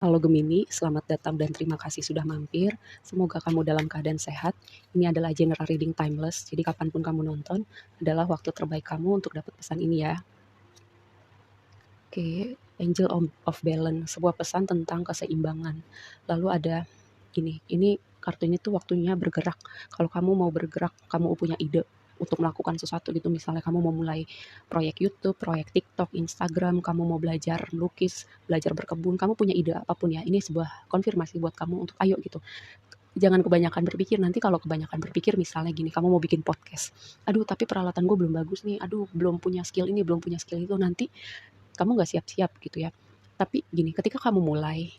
Halo Gemini, selamat datang dan terima kasih sudah mampir. Semoga kamu dalam keadaan sehat. Ini adalah general reading timeless, jadi kapanpun kamu nonton adalah waktu terbaik kamu untuk dapat pesan ini ya. Oke, Angel of Balance, sebuah pesan tentang keseimbangan. Lalu ada ini kartu ini tuh waktunya bergerak. Kalau kamu mau bergerak, kamu punya ide untuk melakukan sesuatu gitu, misalnya kamu mau mulai proyek YouTube, proyek TikTok, Instagram, kamu mau belajar melukis, belajar berkebun, kamu punya ide apapun ya, ini sebuah konfirmasi buat kamu untuk ayo gitu. Jangan kebanyakan berpikir, nanti kalau kebanyakan berpikir misalnya gini, kamu mau bikin podcast, aduh tapi peralatan gue belum bagus nih, aduh belum punya skill ini, belum punya skill itu, nanti kamu nggak siap-siap gitu ya. Tapi gini, ketika kamu mulai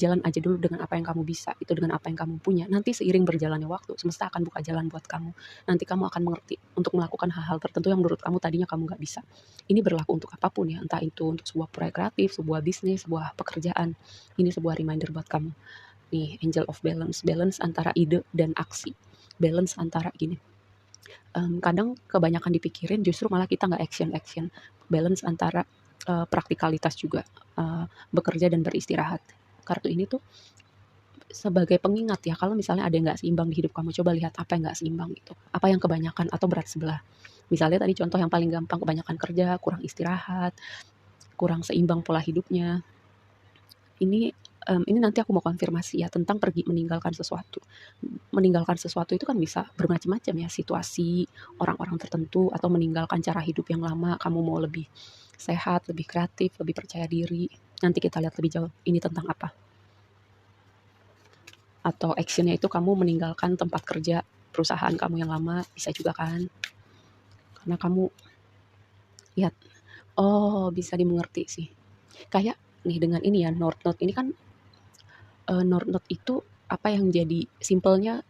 jalan aja dulu dengan apa yang kamu bisa, itu dengan apa yang kamu punya. Nanti seiring berjalannya waktu, semesta akan buka jalan buat kamu. Nanti kamu akan mengerti untuk melakukan hal-hal tertentu yang menurut kamu tadinya kamu nggak bisa. Ini berlaku untuk apapun ya, entah itu untuk sebuah proyek kreatif, sebuah bisnis, sebuah pekerjaan. Ini sebuah reminder buat kamu. Nih, Angel of Balance, balance antara ide dan aksi. Balance antara gini, kadang kebanyakan dipikirin justru malah kita nggak action. Balance antara praktikalitas juga, bekerja dan beristirahat. Kartu ini tuh sebagai pengingat ya, kalau misalnya ada yang nggak seimbang di hidup kamu, coba lihat apa yang nggak seimbang gitu, apa yang kebanyakan atau berat sebelah. Misalnya tadi contoh yang paling gampang, kebanyakan kerja, kurang istirahat, kurang seimbang pola hidupnya. Ini nanti aku mau konfirmasi ya tentang pergi meninggalkan sesuatu. Meninggalkan sesuatu itu kan bisa bermacam-macam ya, situasi, orang-orang tertentu, atau meninggalkan cara hidup yang lama, kamu mau lebih sehat, lebih kreatif, lebih percaya diri. Nanti kita lihat lebih jauh, ini tentang apa. Atau actionnya itu kamu meninggalkan tempat kerja, perusahaan kamu yang lama, bisa juga kan. Karena kamu lihat, oh bisa dimengerti sih. Kayak nih dengan ini ya, North Node ini kan, North Node itu apa yang jadi simpelnya,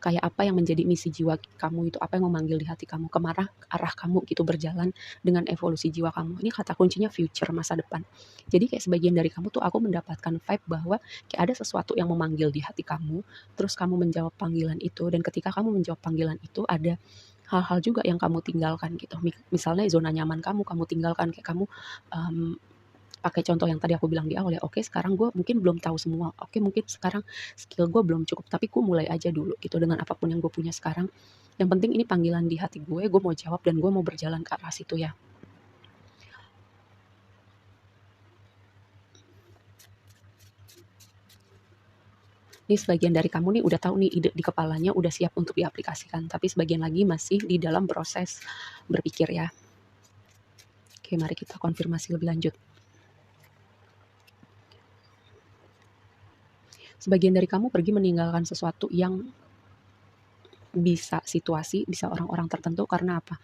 kayak apa yang menjadi misi jiwa kamu itu, apa yang memanggil di hati kamu, kemana arah kamu gitu berjalan dengan evolusi jiwa kamu. Ini kata kuncinya future, masa depan. Jadi kayak sebagian dari kamu tuh aku mendapatkan vibe bahwa kayak ada sesuatu yang memanggil di hati kamu, terus kamu menjawab panggilan itu, dan ketika kamu menjawab panggilan itu ada hal-hal juga yang kamu tinggalkan gitu. Misalnya zona nyaman kamu tinggalkan, kayak kamu um, pakai contoh yang tadi aku bilang di awal ya, oke sekarang gue mungkin belum tahu semua, oke mungkin sekarang skill gue belum cukup, tapi gue mulai aja dulu gitu dengan apapun yang gue punya sekarang. Yang penting ini panggilan di hati gue mau jawab dan gue mau berjalan ke arah situ ya. Ini sebagian dari kamu nih udah tahu nih ide di kepalanya, udah siap untuk diaplikasikan, tapi sebagian lagi masih di dalam proses berpikir ya. Oke, mari kita konfirmasi lebih lanjut. Sebagian dari kamu pergi meninggalkan sesuatu yang bisa situasi, bisa orang-orang tertentu, karena apa?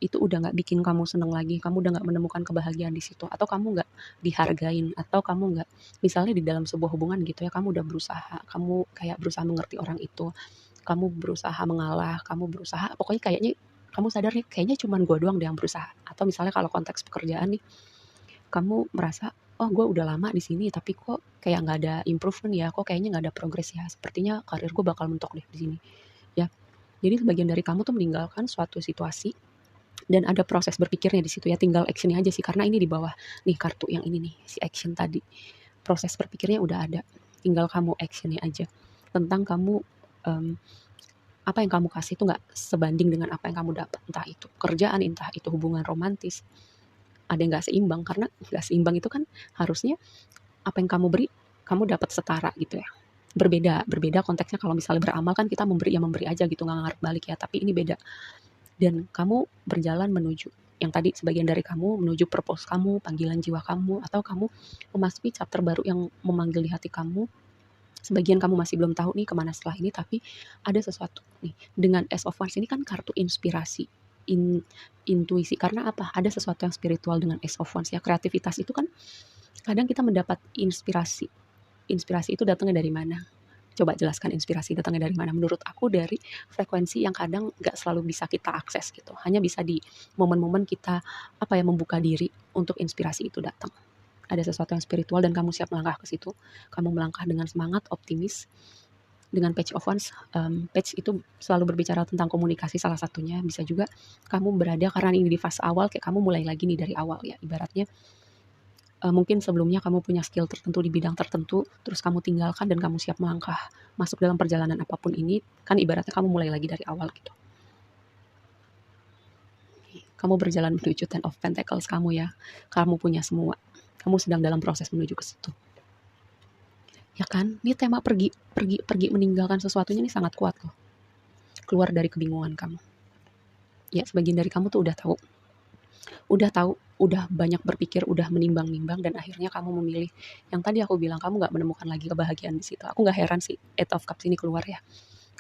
Itu udah nggak bikin kamu seneng lagi, kamu udah nggak menemukan kebahagiaan di situ, atau kamu nggak dihargain, atau kamu nggak, misalnya di dalam sebuah hubungan gitu ya, kamu udah berusaha, kamu kayak berusaha mengerti orang itu, kamu berusaha mengalah, kamu berusaha, pokoknya kayaknya kamu sadar nih, kayaknya cuman gue doang deh yang berusaha. Atau misalnya kalau konteks pekerjaan nih, kamu merasa, oh gue udah lama di sini, tapi kok kayak nggak ada improvement ya, kok kayaknya nggak ada progres ya, sepertinya karir gue bakal mentok deh di sini. Ya, jadi sebagian dari kamu tuh meninggalkan suatu situasi dan ada proses berpikirnya di situ ya, tinggal actionnya aja sih, karena ini di bawah nih kartu yang ini nih, si action tadi. Proses berpikirnya udah ada, tinggal kamu actionnya aja. Tentang kamu, um, apa yang kamu kasih itu nggak sebanding dengan apa yang kamu dapat, entah itu kerjaan, entah itu hubungan romantis, ada yang nggak seimbang, karena nggak seimbang itu kan harusnya apa yang kamu beri, kamu dapat setara gitu ya. Berbeda, berbeda konteksnya kalau misalnya beramal kan kita memberi ya memberi aja gitu, nggak ngarep balik ya, tapi ini beda. Dan kamu berjalan menuju yang tadi, sebagian dari kamu menuju purpose kamu, panggilan jiwa kamu, atau kamu memasuki chapter baru yang memanggil di hati kamu. Sebagian kamu masih belum tahu nih kemana setelah ini, tapi ada sesuatu nih. Dengan Ace of Wands ini kan kartu inspirasi, intuisi. Karena apa? Ada sesuatu yang spiritual dengan Ace of Wands ya. Kreativitas itu kan kadang kita mendapat inspirasi. Inspirasi itu datangnya dari mana? Coba jelaskan inspirasi datangnya dari mana? Menurut aku dari frekuensi yang kadang nggak selalu bisa kita akses gitu. Hanya bisa di momen-momen kita apa ya, membuka diri untuk inspirasi itu datang. Ada sesuatu yang spiritual dan kamu siap melangkah ke situ. Kamu melangkah dengan semangat, optimis. Dengan Page of Wands, Page itu selalu berbicara tentang komunikasi salah satunya. Bisa juga kamu berada karena ini di fase awal, kayak kamu mulai lagi nih dari awal ya. Ibaratnya Mungkin sebelumnya kamu punya skill tertentu di bidang tertentu, terus kamu tinggalkan dan kamu siap melangkah masuk dalam perjalanan apapun ini, kan ibaratnya kamu mulai lagi dari awal gitu. Kamu berjalan menuju Ten of Pentacles kamu ya. Kamu punya semua. Kamu sedang dalam proses menuju ke situ. Ya kan? Ini tema pergi meninggalkan sesuatunya ini sangat kuat loh. Keluar dari kebingungan kamu. Ya, sebagian dari kamu tuh udah banyak berpikir, udah menimbang-nimbang, dan akhirnya kamu memilih yang tadi aku bilang, kamu nggak menemukan lagi kebahagiaan di situ. Aku nggak heran sih Eight of Cups ini keluar ya.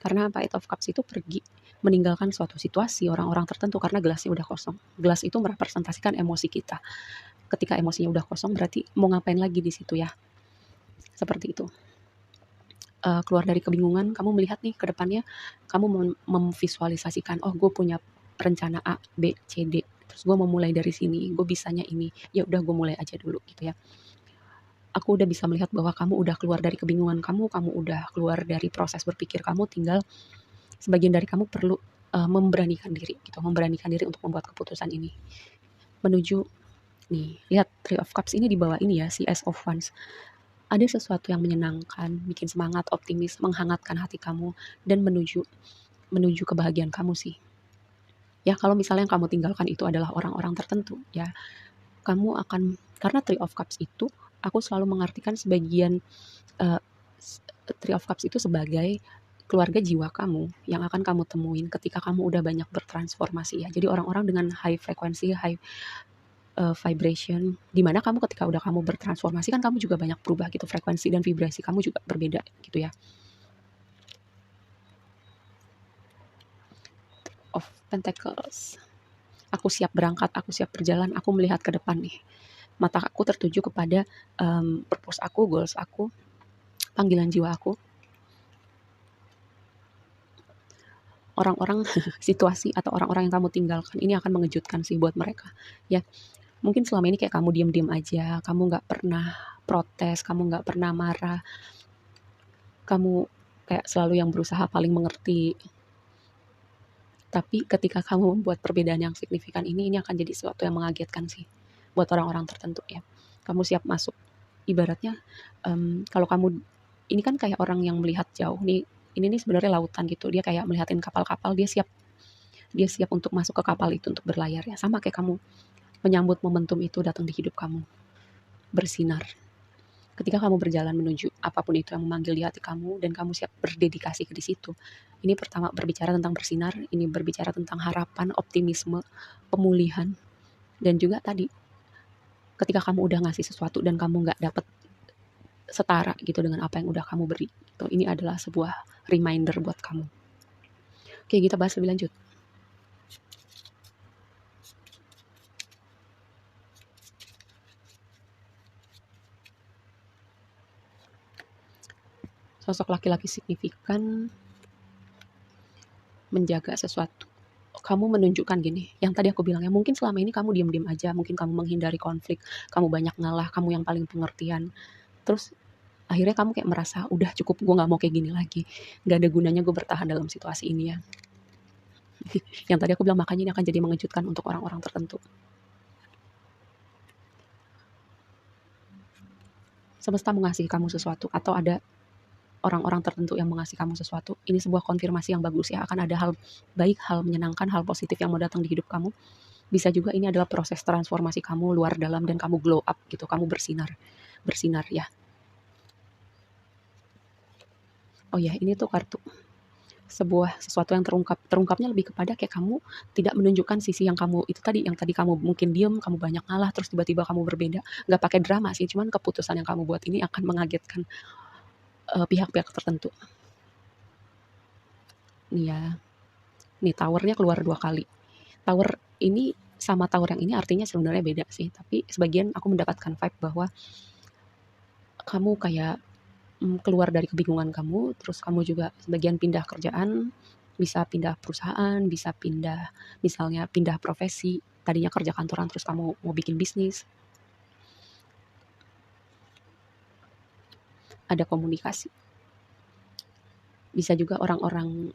Karena apa? Eight of Cups itu pergi meninggalkan suatu situasi, orang-orang tertentu, karena gelasnya udah kosong. Gelas itu merepresentasikan emosi kita. Ketika emosinya udah kosong, berarti mau ngapain lagi di situ ya? Seperti itu. Keluar dari kebingungan, kamu melihat nih ke depannya, kamu memvisualisasikan, oh gue punya rencana A, B, C, D. Terus gue mau mulai dari sini, gue bisanya ini. Ya udah gue mulai aja dulu gitu ya. Aku udah bisa melihat bahwa kamu udah keluar dari kebingungan kamu udah keluar dari proses berpikir kamu, tinggal sebagian dari kamu perlu memberanikan diri gitu, memberanikan diri untuk membuat keputusan ini. Menuju nih, lihat Three of Cups ini di bawah ini ya, si Ace of Wands. Ada sesuatu yang menyenangkan, bikin semangat, optimis, menghangatkan hati kamu, dan menuju kebahagiaan kamu sih. Ya, kalau misalnya yang kamu tinggalkan itu adalah orang-orang tertentu, ya, kamu akan, karena Three of Cups itu, aku selalu mengartikan sebagian, uh, Three of Cups itu sebagai keluarga jiwa kamu yang akan kamu temuin ketika kamu udah banyak bertransformasi ya. Jadi orang-orang dengan high frekuensi, high vibration, dimana kamu ketika udah kamu bertransformasi kan kamu juga banyak berubah gitu, frekuensi dan vibrasi kamu juga berbeda gitu ya. Of Pentacles. Aku siap berangkat, aku siap berjalan, aku melihat ke depan nih. Mata aku tertuju kepada purpose aku, goals aku, panggilan jiwa aku. Orang-orang, situasi atau orang-orang yang kamu tinggalkan ini akan mengejutkan sih buat mereka. Ya, mungkin selama ini kayak kamu diam-diam aja, kamu nggak pernah protes, kamu nggak pernah marah, kamu kayak selalu yang berusaha paling mengerti. Tapi ketika kamu membuat perbedaan yang signifikan ini akan jadi sesuatu yang mengagetkan sih buat orang-orang tertentu ya. Kamu siap masuk. Ibaratnya kalau kamu ini kan kayak orang yang melihat jauh nih. Ini nih sebenarnya lautan gitu. Dia kayak melihatin kapal-kapal, dia siap untuk masuk ke kapal itu untuk berlayar ya. Sama kayak kamu menyambut momentum itu datang di hidup kamu. Bersinar. Ketika kamu berjalan menuju apapun itu yang memanggil di hati kamu dan kamu siap berdedikasi ke di situ. Ini pertama berbicara tentang bersinar, ini berbicara tentang harapan, optimisme, pemulihan, dan juga tadi ketika kamu udah ngasih sesuatu dan kamu nggak dapet setara gitu dengan apa yang udah kamu beri. Gitu. Ini adalah sebuah reminder buat kamu. Oke, kita bahas lebih lanjut. Sosok laki-laki signifikan menjaga sesuatu. Kamu menunjukkan gini, yang tadi aku bilang ya, mungkin selama ini kamu diam-diam aja, mungkin kamu menghindari konflik, kamu banyak ngalah, kamu yang paling pengertian. Terus akhirnya kamu kayak merasa, udah cukup, gue gak mau kayak gini lagi. Gak ada gunanya gue bertahan dalam situasi ini ya. Yang tadi aku bilang, makanya ini akan jadi mengejutkan untuk orang-orang tertentu. Semesta mengasihi kamu sesuatu, atau ada orang-orang tertentu yang mengasihi kamu sesuatu, ini sebuah konfirmasi yang bagus ya, akan ada hal baik, hal menyenangkan, hal positif yang mau datang di hidup kamu. Bisa juga ini adalah proses transformasi kamu luar dalam dan kamu glow up gitu, kamu bersinar ya. Oh ya, ini tuh kartu sesuatu yang terungkapnya lebih kepada kayak kamu tidak menunjukkan sisi yang kamu itu tadi, yang tadi kamu mungkin diem, kamu banyak ngalah, terus tiba-tiba kamu berbeda, nggak pakai drama sih, cuman keputusan yang kamu buat ini akan mengagetkan pihak-pihak tertentu. Nih ya, nih towernya keluar 2 kali. Tower ini sama tower yang ini artinya sebenarnya beda sih, tapi sebagian aku mendapatkan vibe bahwa kamu kayak keluar dari kebingungan kamu, terus kamu juga sebagian pindah kerjaan, bisa pindah perusahaan, bisa pindah, misalnya pindah profesi, tadinya kerja kantoran terus kamu mau bikin bisnis, ada komunikasi. Bisa juga orang-orang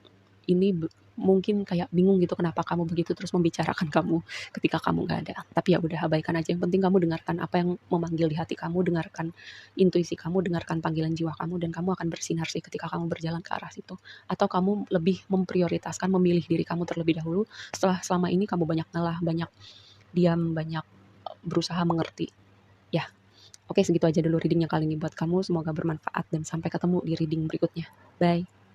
ini mungkin kayak bingung gitu kenapa kamu begitu, terus membicarakan kamu ketika kamu nggak ada. Tapi ya udah abaikan aja, yang penting kamu dengarkan apa yang memanggil di hati kamu, dengarkan intuisi kamu, dengarkan panggilan jiwa kamu, dan kamu akan bersinar sih ketika kamu berjalan ke arah situ. Atau kamu lebih memprioritaskan memilih diri kamu terlebih dahulu, setelah selama ini kamu banyak ngalah, banyak diam, banyak berusaha mengerti. Ya, oke segitu aja dulu readingnya kali ini buat kamu, semoga bermanfaat dan sampai ketemu di reading berikutnya. Bye.